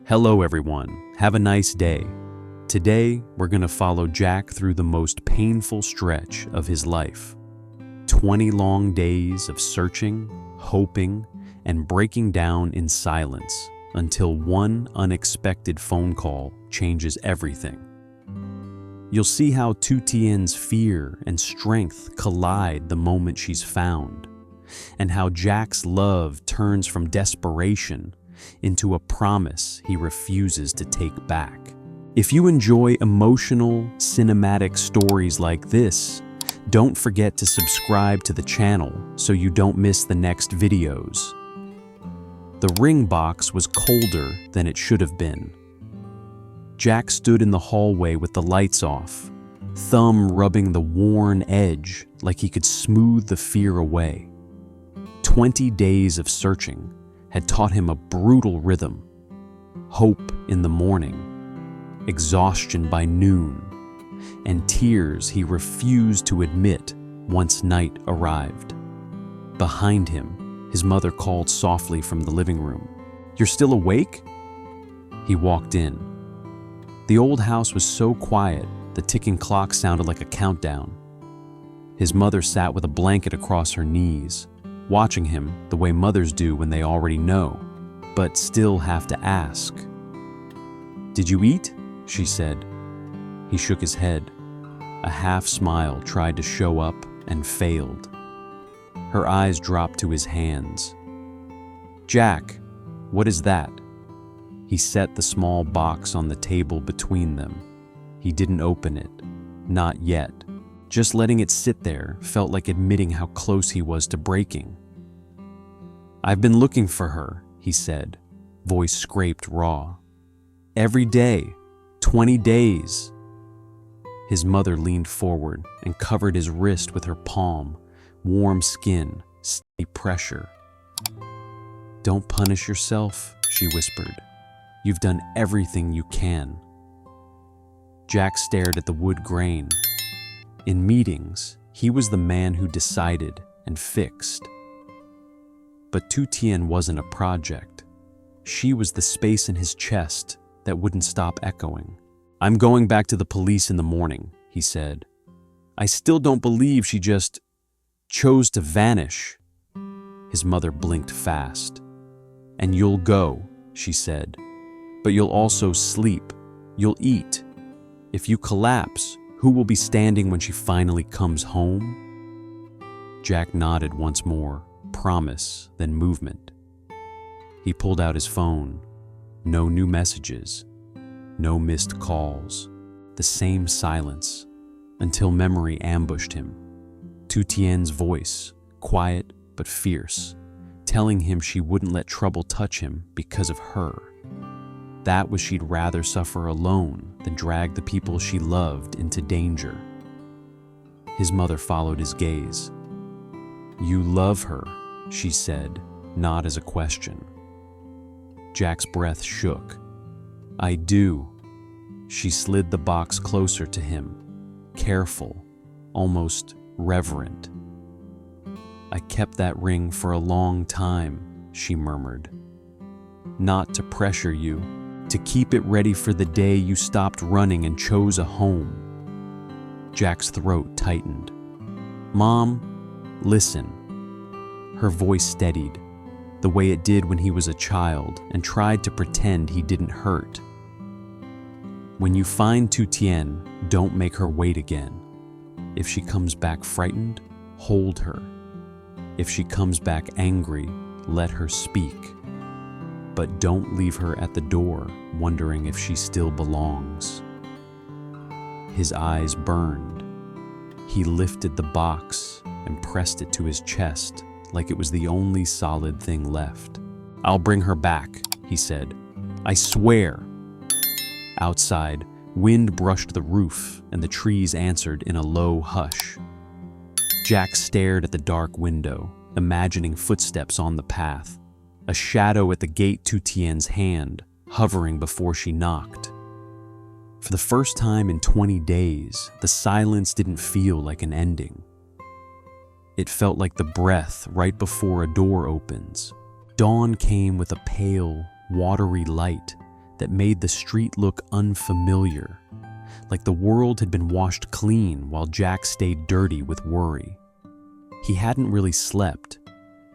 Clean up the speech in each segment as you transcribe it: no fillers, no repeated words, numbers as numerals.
Hello everyone, have a nice day. Today, we're gonna follow Jack through the most painful stretch of his life. 20 long days of searching, hoping, and breaking down in silence until one unexpected phone call changes everything. You'll see how Tu Tien's fear and strength collide the moment she's found, and how Jack's love turns from desperation into a promise he refuses to take back. If you enjoy emotional, cinematic stories like this, don't forget to subscribe to the channel so you don't miss the next videos. The ring box was colder than it should have been. Jack stood in the hallway with the lights off, thumb rubbing the worn edge like he could smooth the fear away. 20 days of searching had taught him a brutal rhythm: hope in the morning, exhaustion by noon, and tears he refused to admit once night arrived. Behind him, his mother called softly from the living room. "You're still awake?" He walked in. The old house was so quiet, the ticking clock sounded like a countdown. His mother sat with a blanket across her knees, watching him the way mothers do when they already know, but still have to ask. "Did you eat?" she said. He shook his head. A half smile tried to show up and failed. Her eyes dropped to his hands. "Jack, what is that?" He set the small box on the table between them. He didn't open it, not yet. Just letting it sit there felt like admitting how close he was to breaking. "I've been looking for her," he said, voice scraped raw. "Every day, 20 days. His mother leaned forward and covered his wrist with her palm, warm skin, steady pressure. "Don't punish yourself," she whispered. "You've done everything you can." Jack stared at the wood grain. In meetings, he was the man who decided and fixed. But Tu Tien wasn't a project. She was the space in his chest that wouldn't stop echoing. "I'm going back to the police in the morning," he said. "I still don't believe she just chose to vanish." His mother blinked fast. "And you'll go," she said. "But you'll also sleep. You'll eat. If you collapse, who will be standing when she finally comes home?" Jack nodded once more, promise, then movement. He pulled out his phone. No new messages, no missed calls, the same silence, until memory ambushed him. Tu Tien's voice, quiet but fierce, telling him she wouldn't let trouble touch him because of her. That was she'd rather suffer alone than drag the people she loved into danger. His mother followed his gaze. "You love her," she said, not as a question. Jack's breath shook. "I do." She slid the box closer to him, careful, almost reverent. "I kept that ring for a long time," she murmured. "Not to pressure you, to keep it ready for the day you stopped running and chose a home." Jack's throat tightened. "Mom, listen." Her voice steadied, the way it did when he was a child and tried to pretend he didn't hurt. "When you find Tu Tien, don't make her wait again. If she comes back frightened, hold her. If she comes back angry, let her speak. But don't leave her at the door wondering if she still belongs." His eyes burned. He lifted the box and pressed it to his chest like it was the only solid thing left. "I'll bring her back," he said. "I swear." Outside, wind brushed the roof and the trees answered in a low hush. Jack stared at the dark window, imagining footsteps on the path, a shadow at the gate Tu Tien's hand, hovering before she knocked. For the first time in 20 days, the silence didn't feel like an ending. It felt like the breath right before a door opens. Dawn came with a pale, watery light, that made the street look unfamiliar, like the world had been washed clean while Jack stayed dirty with worry. He hadn't really slept.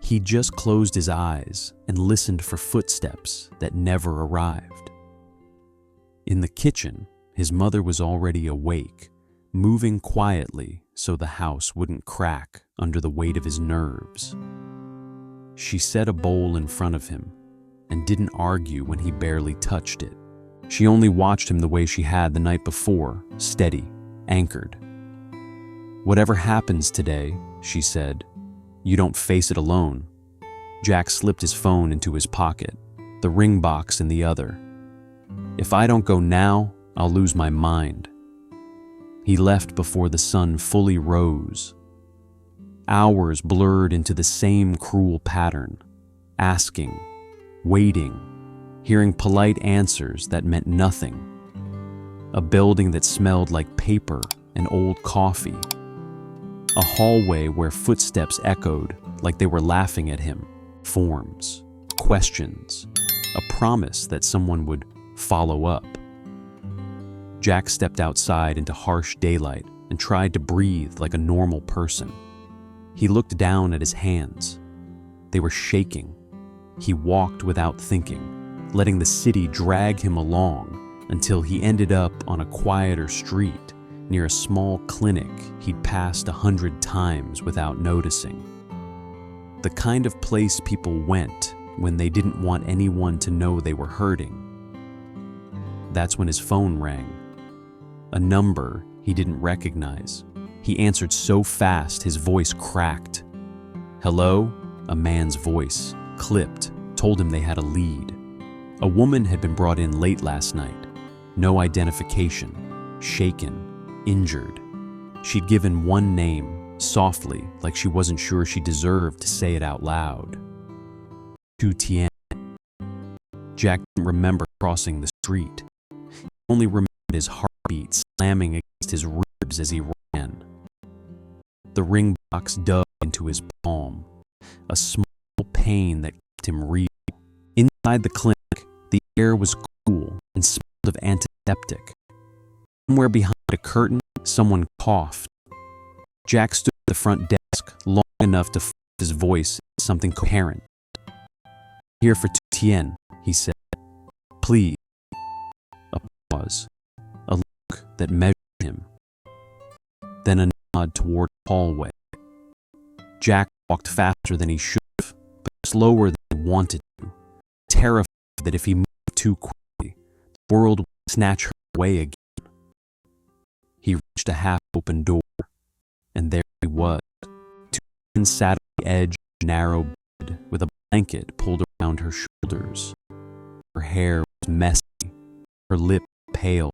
He just closed his eyes and listened for footsteps that never arrived. In the kitchen, his mother was already awake, moving quietly so the house wouldn't crack under the weight of his nerves. She set a bowl in front of him and didn't argue when he barely touched it. She only watched him the way she had the night before, steady, anchored. "Whatever happens today," she said, "you don't face it alone." Jack slipped his phone into his pocket, the ring box in the other. "If I don't go now, I'll lose my mind." He left before the sun fully rose. Hours blurred into the same cruel pattern, asking, waiting, hearing polite answers that meant nothing. A building that smelled like paper and old coffee. A hallway where footsteps echoed like they were laughing at him. Forms, questions, a promise that someone would follow up. Jack stepped outside into harsh daylight and tried to breathe like a normal person. He looked down at his hands. They were shaking. He walked without thinking, letting the city drag him along until he ended up on a quieter street near a small clinic he'd passed 100 times without noticing. The kind of place people went when they didn't want anyone to know they were hurting. That's when his phone rang. A number he didn't recognize. He answered so fast his voice cracked. "Hello?" A man's voice, clipped, told him they had a lead. A woman had been brought in late last night. No identification. Shaken. Injured. She'd given one name, softly, like she wasn't sure she deserved to say it out loud. Tu Tien. Jack didn't remember crossing the street. He only remembered his heartbeat slamming against his ribs as he ran. The ring box dug into his palm, a small pain that kept him real. Inside the clinic, the air was cool and smelled of antiseptic. Somewhere behind a curtain, someone coughed. Jack stood at the front desk long enough to find his voice into something coherent. "Here for Tutien," he said. "Please." A pause, a look that measured him. Then a nod toward the hallway. Jack walked faster than he should have, but slower than he wanted to, terrified that if he moved too quickly, the world would snatch her away again. He reached a half-open door, and there he was. Tutien sat on the edge of a narrow bed with a blanket pulled around her shoulders. Her hair was messy, her lip pale,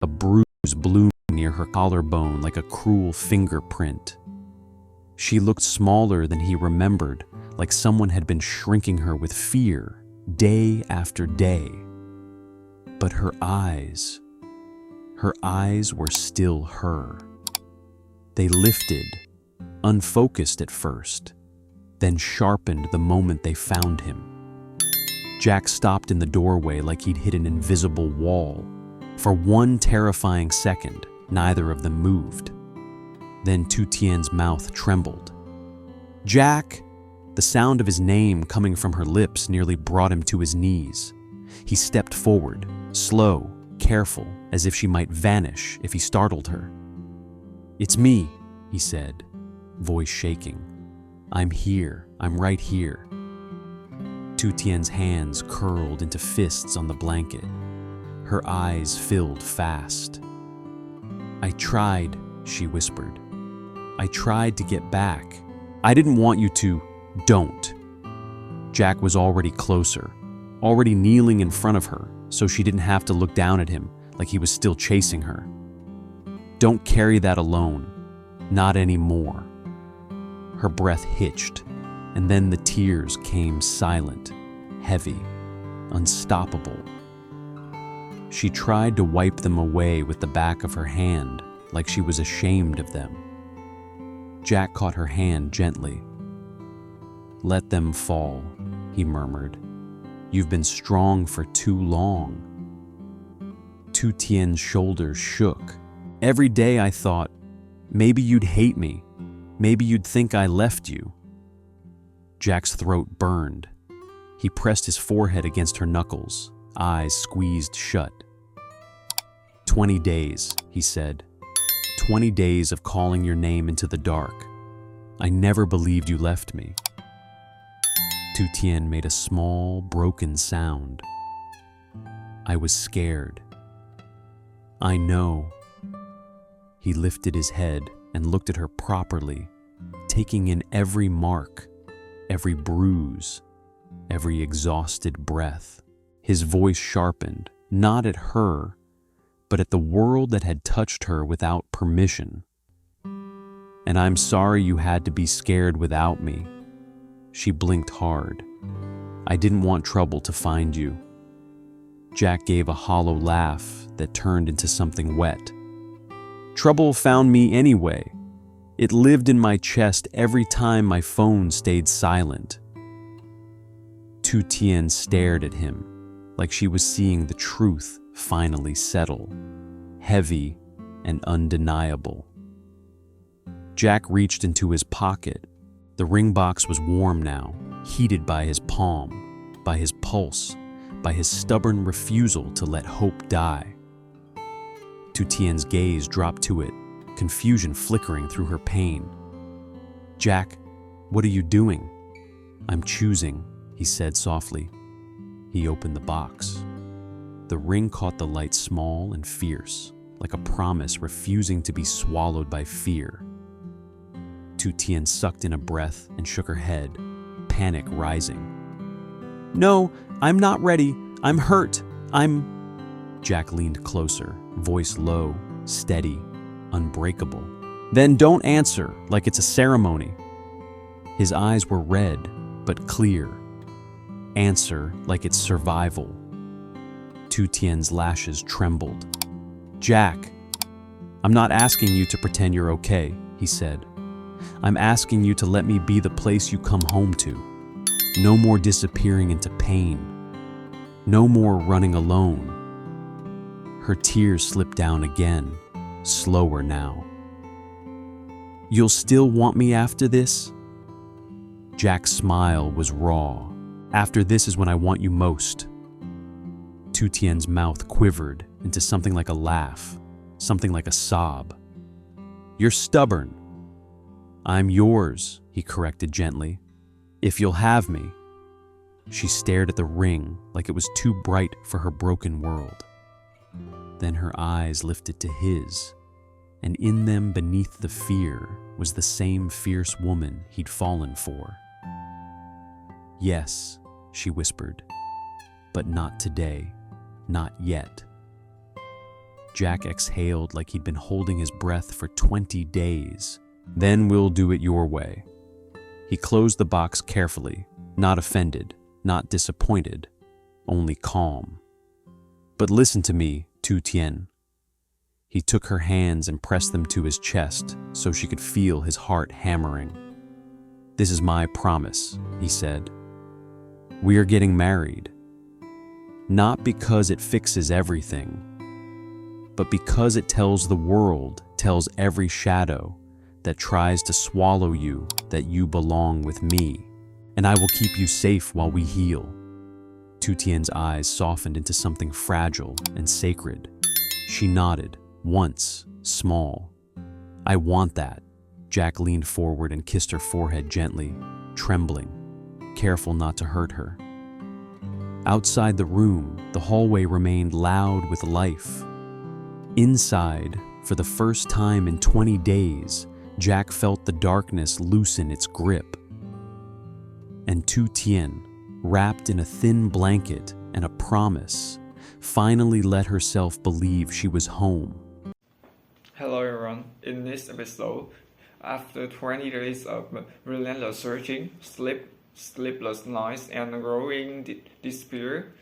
a bruise blooming near her collarbone like a cruel fingerprint. She looked smaller than he remembered, like someone had been shrinking her with fear, day after day. But her eyes were still her. They lifted, unfocused at first, then sharpened the moment they found him. Jack stopped in the doorway like he'd hit an invisible wall. For one terrifying second, neither of them moved. Then Tutien's mouth trembled. "Jack!" The sound of his name coming from her lips nearly brought him to his knees. He stepped forward, slow, careful, as if she might vanish if he startled her. "It's me," he said, voice shaking. "I'm here. I'm right here." Tutien's hands curled into fists on the blanket. Her eyes filled fast. "I tried," she whispered. "I tried to get back. I didn't want you to. Don't." Jack was already closer, already kneeling in front of her, so she didn't have to look down at him like he was still chasing her. "Don't carry that alone. Not anymore." Her breath hitched, and then the tears came silent, heavy, unstoppable. She tried to wipe them away with the back of her hand, like she was ashamed of them. Jack caught her hand gently. "Let them fall," he murmured. You've been strong for too long. Tu Tien's shoulders shook. Every day I thought, maybe you'd hate me. Maybe you'd think I left you. Jack's throat burned. He pressed his forehead against her knuckles, eyes squeezed shut. 20 days, he said. 20 days of calling your name into the dark. I never believed you left me. Tu Tien made a small, broken sound. I was scared. I know. He lifted his head and looked at her properly, taking in every mark, every bruise, every exhausted breath. His voice sharpened, not at her, but at the world that had touched her without permission. And I'm sorry you had to be scared without me. She blinked hard. I didn't want trouble to find you. Jack gave a hollow laugh that turned into something wet. Trouble found me anyway. It lived in my chest every time my phone stayed silent. Tu Tien stared at him, like she was seeing the truth finally settle, heavy and undeniable. Jack reached into his pocket. The ring box was warm now, heated by his palm, by his pulse, by his stubborn refusal to let hope die. Tu Tien's gaze dropped to it, confusion flickering through her pain. Jack, what are you doing? I'm choosing, he said softly. He opened the box. The ring caught the light small and fierce, like a promise refusing to be swallowed by fear. Tu Tien sucked in a breath and shook her head, panic rising. No, I'm not ready. I'm hurt. Jack leaned closer, voice low, steady, unbreakable. Then don't answer like it's a ceremony. His eyes were red, but clear. Answer like it's survival. Tu Tien's lashes trembled. Jack, I'm not asking you to pretend you're okay, he said. I'm asking you to let me be the place you come home to. No more disappearing into pain. No more running alone. Her tears slipped down again, slower now. You'll still want me after this? Jack's smile was raw. After this is when I want you most. Tu Tien's mouth quivered into something like a laugh, something like a sob. You're stubborn. I'm yours, he corrected gently. If you'll have me. She stared at the ring like it was too bright for her broken world. Then her eyes lifted to his, and in them beneath the fear was the same fierce woman he'd fallen for. Yes, she whispered, but not today, not yet. Jack exhaled like he'd been holding his breath for 20 days. Then we'll do it your way. He closed the box carefully, not offended, not disappointed, only calm. But listen to me, Tu Tien. He took her hands and pressed them to his chest so she could feel his heart hammering. This is my promise, he said. We are getting married. Not because it fixes everything, but because it tells the world, tells every shadow that tries to swallow you, that you belong with me, and I will keep you safe while we heal. Tu Tien's eyes softened into something fragile and sacred. She nodded, once, small. I want that. Jack leaned forward and kissed her forehead gently, trembling, careful not to hurt her. Outside the room, the hallway remained loud with life. Inside, for the first time in 20 days, Jack felt the darkness loosen its grip. And Tu Tien, wrapped in a thin blanket and a promise, finally let herself believe she was home. Hello everyone, in this episode, after 20 days of relentless searching, sleepless nights, and growing despair,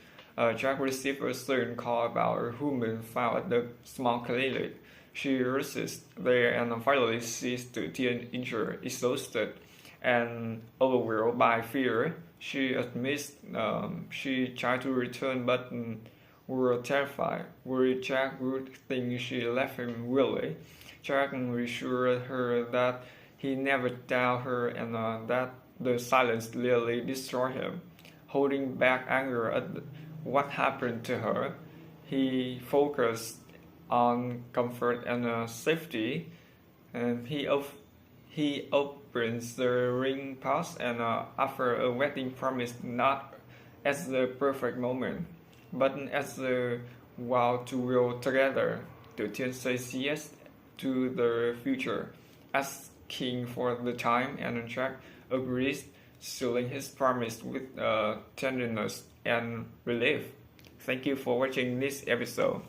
Jack received a certain call about a woman found at the small clinic. She rushes there and finally sees Tu Tien injured, exhausted, and overwhelmed by fear. She admits she tried to return but were terrified, worried Jack would think she left him really. Jack reassured her that he never doubted her and that the silence nearly destroyed him. Holding back anger at what happened to her, he focused on comfort and safety, and he opens the ring pass and offers a wedding promise not as the perfect moment, but as the vow to will together. Tutien says yes to the future, asking for the time, and Jack agrees, sealing his promise with tenderness and relief. Thank you for watching this episode.